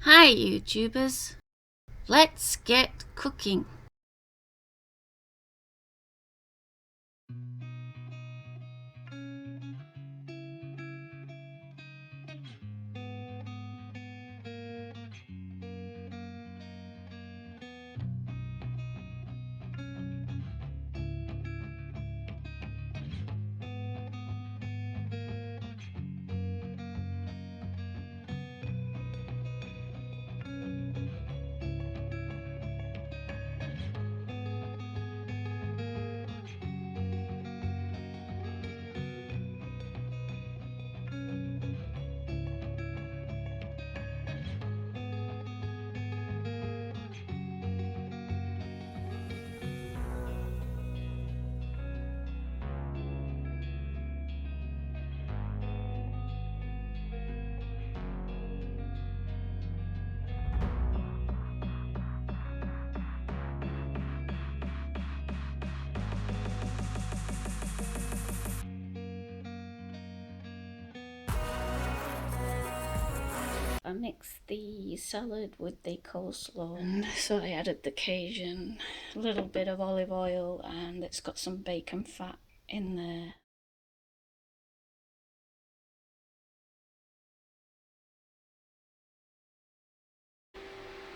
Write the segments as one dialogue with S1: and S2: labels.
S1: Hi YouTubers, let's get cooking. I mixed the salad with the coleslaw, and so I added the Cajun, a little bit of olive oil, and it's got some bacon fat in there.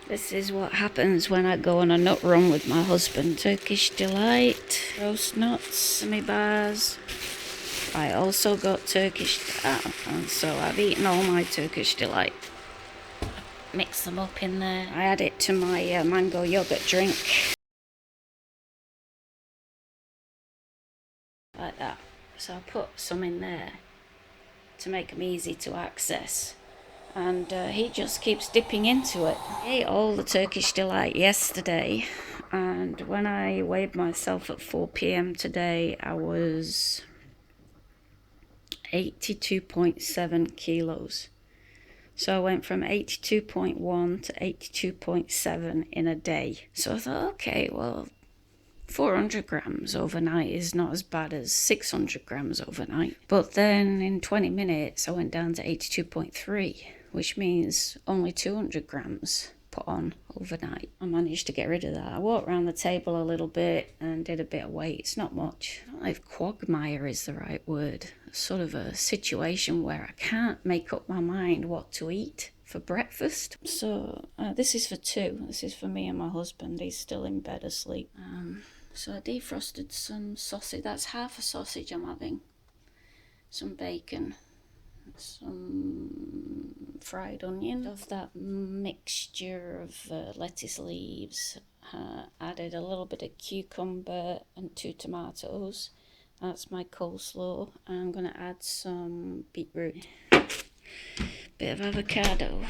S1: This is what happens when I go on a nut run with my husband. Turkish Delight, roast nuts, sesame bars. I also got Turkish, and so I've eaten all my Turkish Delight. Mix them up in there. I add it to my mango yogurt drink. Like that. So I put some in there to make them easy to access. And he just keeps dipping into it. I ate all the Turkish Delight yesterday, and when I weighed myself at 4 p.m. today, I was 82.7 kilos. So I went from 82.1 to 82.7 in a day. So I thought, okay, well, 400 grams overnight is not as bad as 600 grams overnight. But then in 20 minutes, I went down to 82.3, which means only 200 grams put on overnight. I managed to get rid of that. I walked around the table a little bit and did a bit of weights, not much. I don't know if quagmire is the right word. It's sort of a situation where I can't make up my mind what to eat for breakfast. So this is for two. This is for me and my husband. He's still in bed asleep. So I defrosted some sausage. That's half a sausage I'm having. Some bacon. Some fried onion. Of that mixture of lettuce leaves. Added a little bit of cucumber and 2 tomatoes. That's my coleslaw. I'm going to add some beetroot. Bit of avocado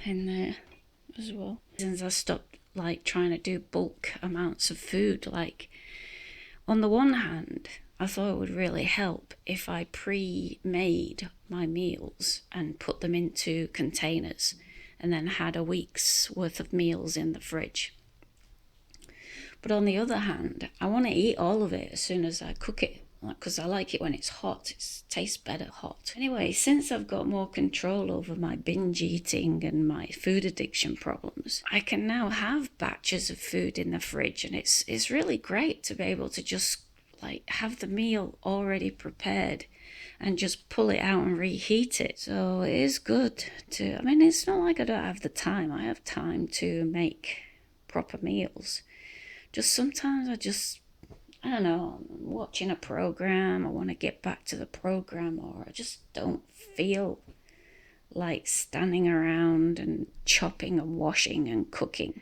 S1: in there as well. Since I stopped trying to do bulk amounts of food, on the one hand, I thought it would really help if I pre-made my meals and put them into containers and then had a week's worth of meals in the fridge. But on the other hand, I want to eat all of it as soon as I cook it, because I like it when it's hot. It tastes better hot. Anyway, since I've got more control over my binge eating and my food addiction problems, I can now have batches of food in the fridge, and it's really great to be able to just have the meal already prepared and just pull it out and reheat it. So it is good to, it's not like I don't have the time. I have time to make proper meals. Just sometimes I don't know, I'm watching a program, I want to get back to the program, or I just don't feel like standing around and chopping and washing and cooking,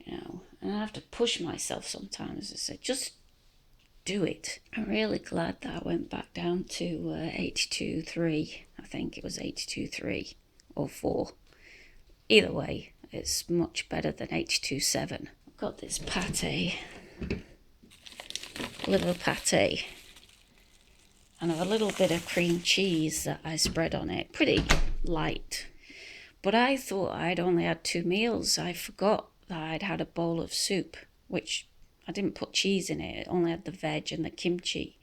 S1: and I have to push myself sometimes. I say, just do it. I'm really glad that I went back down to 82.3. I think it was 82.3 or 4. Either way, it's much better than 82.7. I've got this pate, little pate, and a little bit of cream cheese that I spread on it. Pretty light. But I thought I'd only had 2 meals. I forgot that I'd had a bowl of soup, which I didn't put cheese in it. It only had the veg and the kimchi.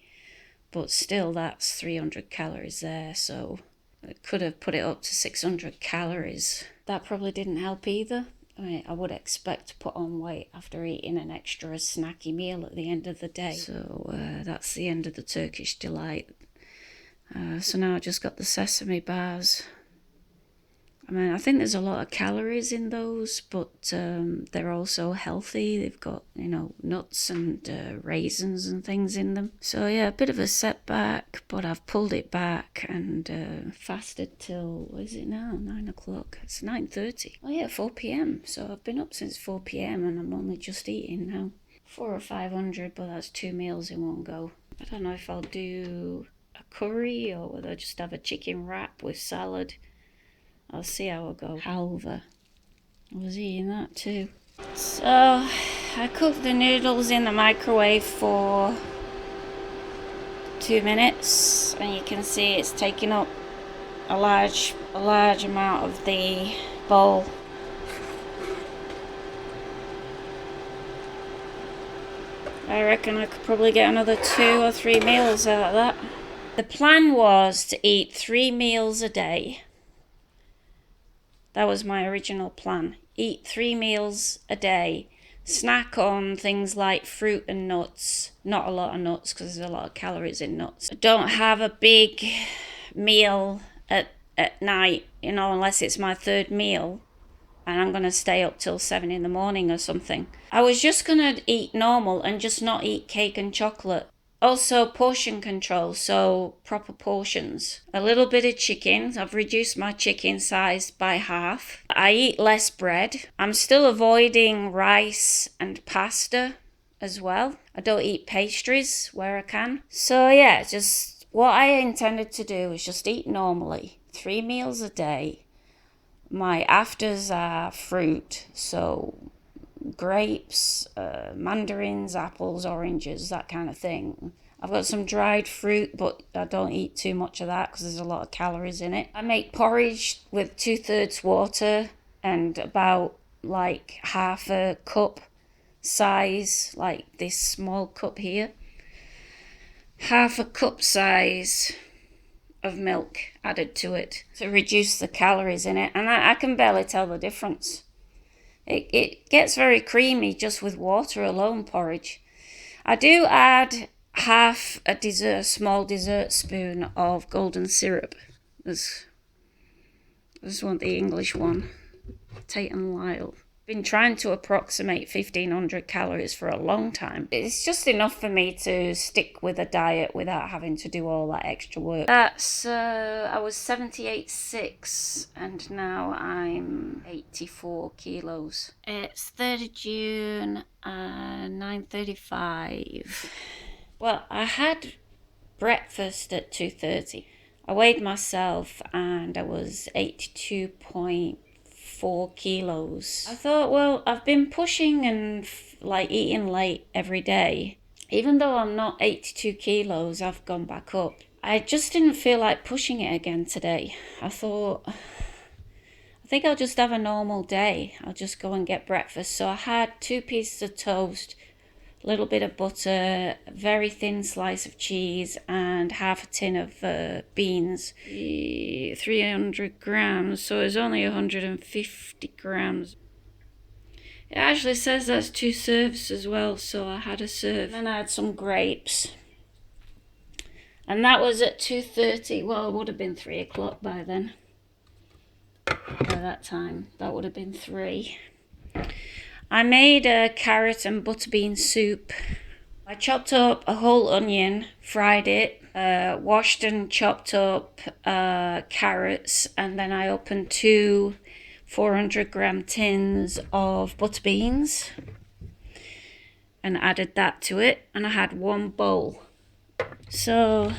S1: But still, that's 300 calories there. So I could have put it up to 600 calories that probably didn't help either. I mean, I would expect to put on weight after eating an extra snacky meal at the end of the day. So that's the end of the Turkish delight. So now I just got the sesame bars. I mean, I think there's a lot of calories in those, but they're also healthy. They've got, you know, nuts and raisins and things in them. So yeah, a bit of a setback, but I've pulled it back and fasted till, what is it now? 9 o'clock. It's 9:30. Oh yeah, 4 p.m. So I've been up since 4 p.m. and I'm only just eating now. 400 or 500, but that's 2 meals in one go. I don't know if I'll do a curry or whether I'll just have a chicken wrap with salad. I'll see how it goes. Halva. I was eating that too. So I cooked the noodles in the microwave for 2 minutes, and you can see it's taking up a large amount of the bowl. I reckon I could probably get another 2 or 3 meals out of that. The plan was to eat 3 meals a day. That was my original plan. Eat 3 meals a day. Snack on things like fruit and nuts. Not a lot of nuts because there's a lot of calories in nuts. Don't have a big meal at night, you know, unless it's my 3rd meal and I'm going to stay up till 7 in the morning or something. I was just going to eat normal and just not eat cake and chocolate. Also portion control, so proper portions. A little bit of chicken. I've reduced my chicken size by half. I eat less bread. I'm still avoiding rice and pasta as well. I don't eat pastries where I can. So yeah, just what I intended to do is just eat normally. 3 meals a day. My afters are fruit, so grapes, mandarins, apples, oranges, that kind of thing. I've got some dried fruit, but I don't eat too much of that because there's a lot of calories in it. I make porridge with 2/3 water and about like half a cup size, like this small cup here. Half a cup size of milk added to it to reduce the calories in it, and I can barely tell the difference. It gets very creamy just with water alone, porridge. I do add half a small dessert spoon of golden syrup. This one, the English one, Tate and Lyle. Been trying to approximate 1,500 calories for a long time. It's just enough for me to stick with a diet without having to do all that extra work. That's, I was 78.6 and now I'm 84 kilos. It's 3rd of June, 9:35. Well, I had breakfast at 2:30. I weighed myself and I was 82.4 kilos. I thought, well, I've been pushing and like eating late every day. Even though I'm not 82 kilos, I've gone back up. I just didn't feel like pushing it again today. I thought, I think I'll just have a normal day. I'll just go and get breakfast. So I had 2 pieces of toast, a little bit of butter, a very thin slice of cheese, and half a tin of beans. 300 grams, so it's only 150 grams. It actually says that's 2 serves as well, so I had a serve. And then I had some grapes. And that was at 2:30. Well, it would have been 3 o'clock by then. By that time, that would have been 3. I made a carrot and butter bean soup. I chopped up a whole onion, fried it, washed and chopped up carrots, and then I opened 2 400-gram tins of butter beans and added that to it, and I had 1 bowl. So,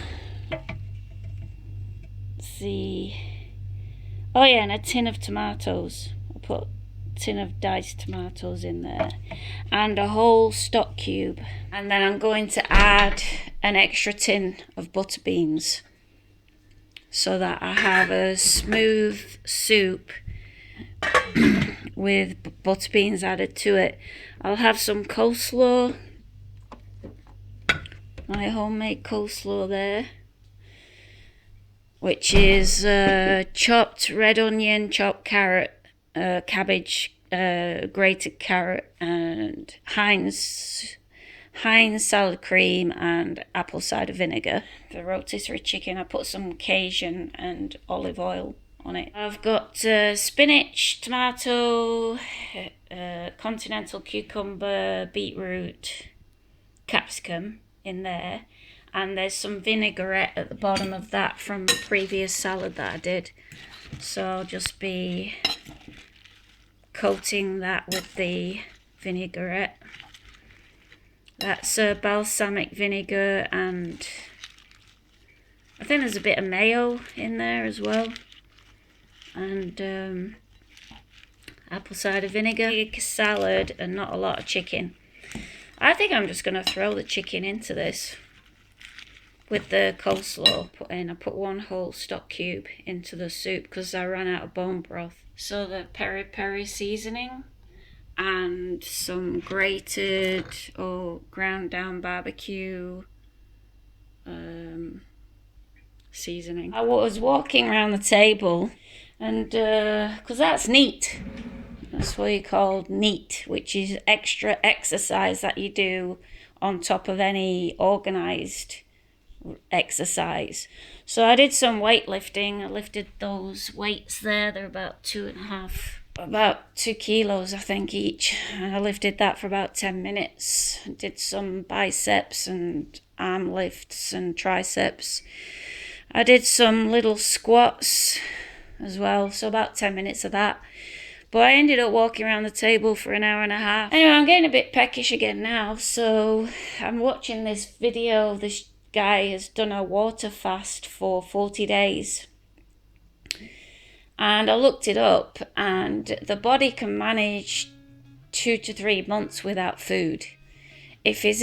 S1: let's see. Oh yeah, and a tin of tomatoes. I put a tin of diced tomatoes in there and a whole stock cube. And then I'm going to add an extra tin of butter beans so that I have a smooth soup with butter beans added to it. I'll have some coleslaw, my homemade coleslaw there, which is chopped red onion, chopped carrot, cabbage, grated carrot, and Heinz salad cream and apple cider vinegar. For rotisserie chicken, I put some Cajun and olive oil on it. I've got spinach, tomato, continental cucumber, beetroot, capsicum in there, and there's some vinaigrette at the bottom of that from the previous salad that I did. So I'll just be coating that with the vinaigrette. That's balsamic vinegar, and I think there's a bit of mayo in there as well, and apple cider vinegar. Big salad and not a lot of chicken. I think I'm just going to throw the chicken into this with the coleslaw put in. I put 1 whole stock cube into the soup because I ran out of bone broth. So the peri peri seasoning and some grated or ground down barbecue seasoning. I was walking around the table, and because that's neat. That's what you call neat, which is extra exercise that you do on top of any organized exercise. So I did some weightlifting. I lifted those weights there. They're about 2 kilos, I think, each. And I lifted that for about 10 minutes. Did some biceps and arm lifts and triceps. I did some little squats as well, so about 10 minutes of that. But I ended up walking around the table for an hour and a half. Anyway, I'm getting a bit peckish again now, so I'm watching this video. This guy has done a water fast for 40 days. And I looked it up, and the body can manage 2 to 3 months without food. If he's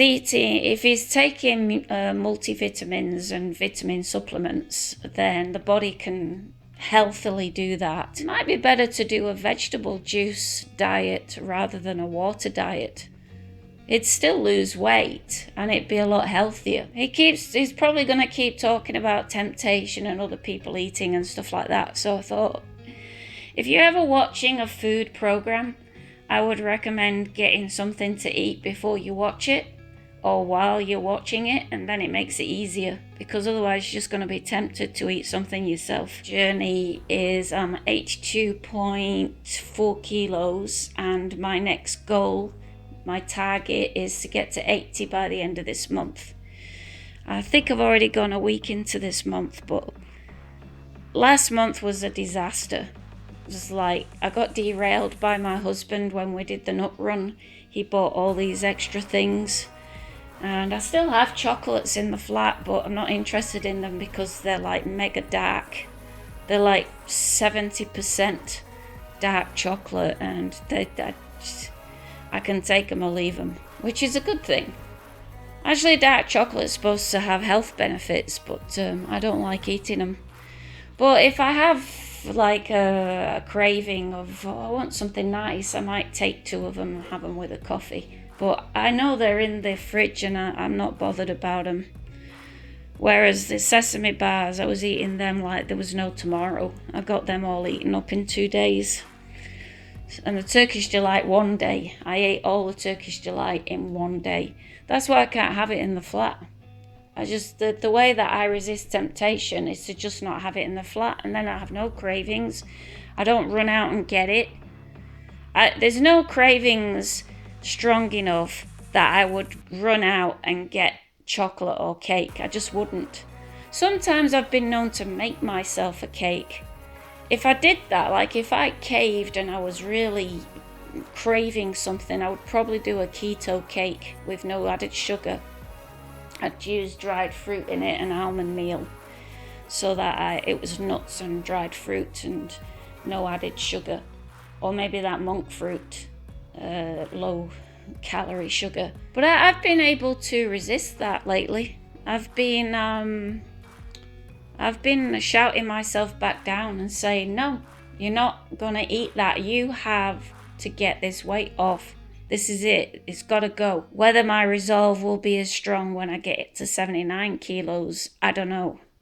S1: taking multivitamins and vitamin supplements, then the body can healthily do that. It might be better to do a vegetable juice diet rather than a water diet. It'd still lose weight and it'd be a lot healthier. He's probably going to keep talking about temptation and other people eating and stuff like that. So I thought, if you're ever watching a food program, I would recommend getting something to eat before you watch it or while you're watching it, and then it makes it easier, because otherwise you're just going to be tempted to eat something yourself. Journey is 82.4 kilos, and my next goal, my target, is to get to 80 by the end of this month. I think I've already gone a week into this month, but last month was a disaster. Just like, I got derailed by my husband when we did the nut run. He bought all these extra things, and I still have chocolates in the flat, but I'm not interested in them because they're like mega dark. They're like 70% dark chocolate, and I can take them or leave them, which is a good thing. Actually, dark chocolate is supposed to have health benefits, but I don't like eating them. But if I have like a craving of, I want something nice, I might take 2 of them and have them with a coffee. But I know they're in the fridge and I'm not bothered about them. Whereas the sesame bars, I was eating them like there was no tomorrow. I got them all eaten up in 2 days. And the Turkish Delight 1 day. I ate all the Turkish Delight in 1 day. That's why I can't have it in the flat. The way that I resist temptation is to just not have it in the flat, and then I have no cravings. I don't run out and get it. There's no cravings strong enough that I would run out and get chocolate or cake. I just wouldn't. Sometimes I've been known to make myself a cake. If I did that, like if I caved and I was really craving something, I would probably do a keto cake with no added sugar. I'd use dried fruit in it and almond meal, so that it was nuts and dried fruit and no added sugar. Or maybe that monk fruit, low calorie sugar. But I've been able to resist that lately. I've been shouting myself back down and saying, no, you're not gonna eat that. You have to get this weight off. This is it. It's got to go. Whether my resolve will be as strong when I get it to 79 kilos, I don't know.